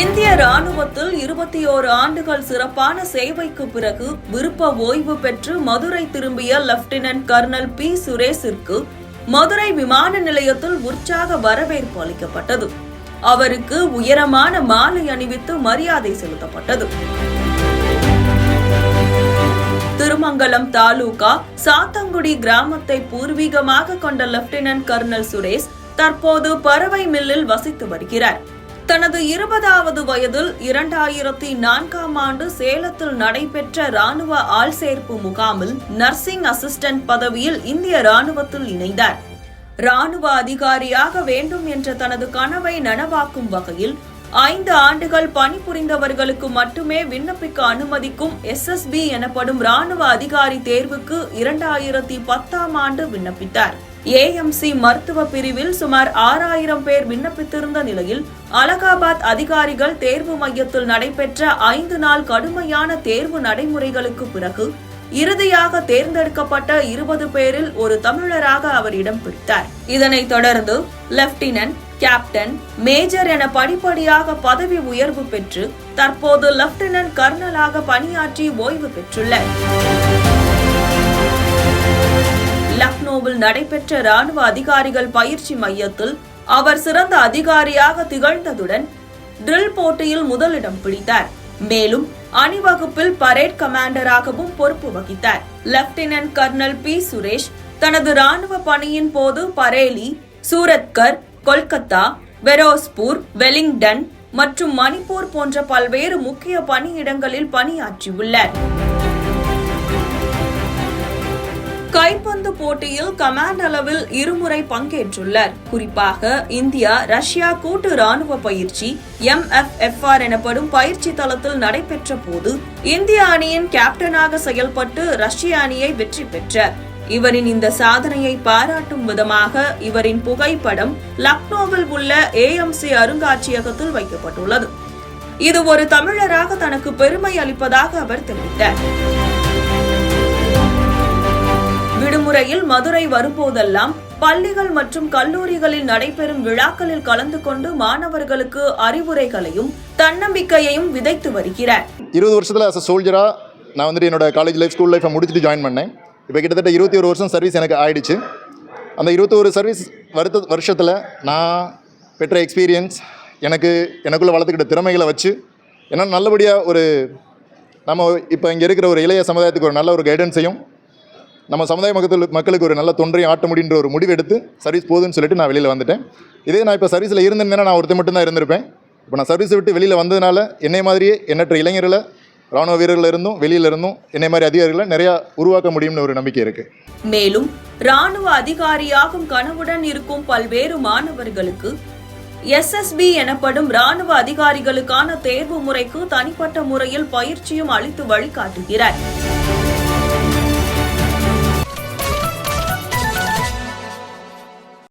இந்திய ராணுவத்தில் 21 ஆண்டுகள் சிறப்பான சேவைக்கு பிறகு விருப்ப ஓய்வு பெற்று மதுரை திரும்பிய லெப்டினன்ட் கர்னல் பி சுரேஷிற்கு மதுரை விமான நிலையத்தில் உற்சாக வரவேற்பு அளிக்கப்பட்டது. அவருக்கு உயரமான மாலை அணிவித்து மரியாதை செலுத்தப்பட்டது. திருமங்கலம் தாலுகா சாத்தங்குடி கிராமத்தை பூர்வீகமாக கொண்ட லெப்டினன்ட் கர்னல் சுரேஷ் தற்போது பறவை மில்லில் வசித்து வருகிறார். தனது 20வது வயதில் 2004ஆம் ஆண்டு சேலத்தில் நடைபெற்ற ராணுவ ஆள்சேர்ப்பு முகாமில் நர்சிங் அசிஸ்டன்ட் பதவியில் இந்திய ராணுவத்தில் இணைந்தார். ராணுவ அதிகாரியாக வேண்டும் என்ற தனது கனவை நனவாக்கும் வகையில் 5 ஆண்டுகள் பணிபுரிந்தவர்களுக்கு மட்டுமே விண்ணப்பிக்க அனுமதிக்கும் SSB எனப்படும் ராணுவ அதிகாரி தேர்வுக்கு 2010ஆம் ஆண்டு விண்ணப்பித்தார். AMC மருத்துவ பிரிவில் சுமார் 6000 பேர் விண்ணப்பித்திருந்த நிலையில் அலகாபாத் அதிகாரிகள் தேர்வு மையத்தில் நடைபெற்ற 5 நாள் கடுமையான தேர்வு நடைமுறைகளுக்கு பிறகு இறுதியாக தேர்ந்தெடுக்கப்பட்ட 20 பேரில் ஒரு தமிழராக அவர் இடம் பிடித்தார். இதனைத் தொடர்ந்து லெப்டினன்ட், கேப்டன், மேஜர் என படிப்படியாக பதவி உயர்வு பெற்று தற்போது லெப்டினன்ட் கர்னலாக பணியாற்றி ஓய்வு பெற்றுள்ளார். லக்னோவில் நடைபெற்ற ராணுவ அதிகாரிகள் பயிற்சி மையத்தில் அவர் சிறந்த அதிகாரியாக திகழ்ந்ததுடன் ட்ரில் போட்டியில் முதலிடம் பிடித்தார். மேலும் அணிவகுப்பில் பரேட் கமாண்டராகவும் பொறுப்பு வகித்தார். லெப்டினன்ட் கர்னல் பி சுரேஷ் தனது ராணுவ பணியின் போது பரேலி, சூரத்கர், கொல்கத்தா, பெரோஸ்பூர், வெலிங்டன் மற்றும் மணிப்பூர் போன்ற பல்வேறு முக்கிய பணியிடங்களில் பணியாற்றியுள்ளார். கைப்பந்து போட்டியில் கமாண்ட் அளவில் 2 முறை பங்கேற்றுள்ளார். குறிப்பாக இந்தியா ரஷ்யா கூட்டு ராணுவ பயிற்சி MFFR எனப்படும் பயிற்சி தளத்தில் நடைபெற்ற போது இந்திய அணியின் கேப்டனாக செயல்பட்டு ரஷ்ய அணியை வெற்றி பெற்றார். இவரின் இந்த சாதனையை பாராட்டும் விதமாக இவரின் புகைப்படம் லக்னோவில் உள்ள AMC அருங்காட்சியகத்தில் வைக்கப்பட்டுள்ளது. இது ஒரு தமிழராக தனக்கு பெருமை அளிப்பதாக அவர் தெரிவித்தார். விடுமுறையில் மதுரை வரும்போதெல்லாம் பள்ளிகள் மற்றும் கல்லூரிகளில் நடைபெறும் விழாக்களில் கலந்து கொண்டு மாணவர்களுக்கு அறிவுரைகளையும் தன்னம்பிக்கையையும் விதைத்து வருகிறார். 20 வருஷத்துல as a சோல்ஜரா நான் என்னோட காலேஜ் லைஃப், ஸ்கூல் லைஃப் முடிச்சுட்டு ஜாயின் பண்ணேன். இப்போ கிட்டத்தட்ட 21 வருஷம் சர்வீஸ் எனக்கு ஆயிடுச்சு. அந்த 21 சர்வீஸ் வருஷத்தில் நான் பெற்ற எக்ஸ்பீரியன்ஸ், எனக்குள்ளே வளர்த்துக்கிட்ட திறமைகளை வச்சு என்னால் நல்லபடியாக நம்ம இப்போ இங்கே இருக்கிற ஒரு இளைய சமுதாயத்துக்கு ஒரு நல்ல ஒரு கைடன்ஸையும் நம்ம சமுதாய மக்களுக்கு ஒரு நல்ல தொன்றையும் ஆட்ட முடியுன்ற ஒரு முடிவு எடுத்து சர்வீஸ் போதுன்னு சொல்லிட்டு நான் வெளியில் வந்துட்டேன். இதே நான் இப்போ சர்வீஸில் இருந்தேன்னா நான் ஒருத்தர் மட்டும்தான் இருந்திருப்பேன். இப்போ நான் சர்வீஸை விட்டு வெளியில் வந்ததுனால என்னை மாதிரியே எண்ணற்ற இளைஞர்களை, ராணுவ வீரர்கள் இருந்தும் வெளியில் இருந்தும் என்னை மாதிரி அதிகாரிகளை நிறையா உருவாக்க முடியும்னு ஒரு நம்பிக்கை இருக்குது. மேலும் ராணுவ அதிகாரியாகும் கனவுடன் இருக்கும் பல்வேறு மாணவர்களுக்கு SSB எனப்படும் ராணுவ அதிகாரிகளுக்கான தேர்வு முறைக்கு தனிப்பட்ட முறையில் பயிற்சியும் அளித்து வழிகாட்டுகிறார்.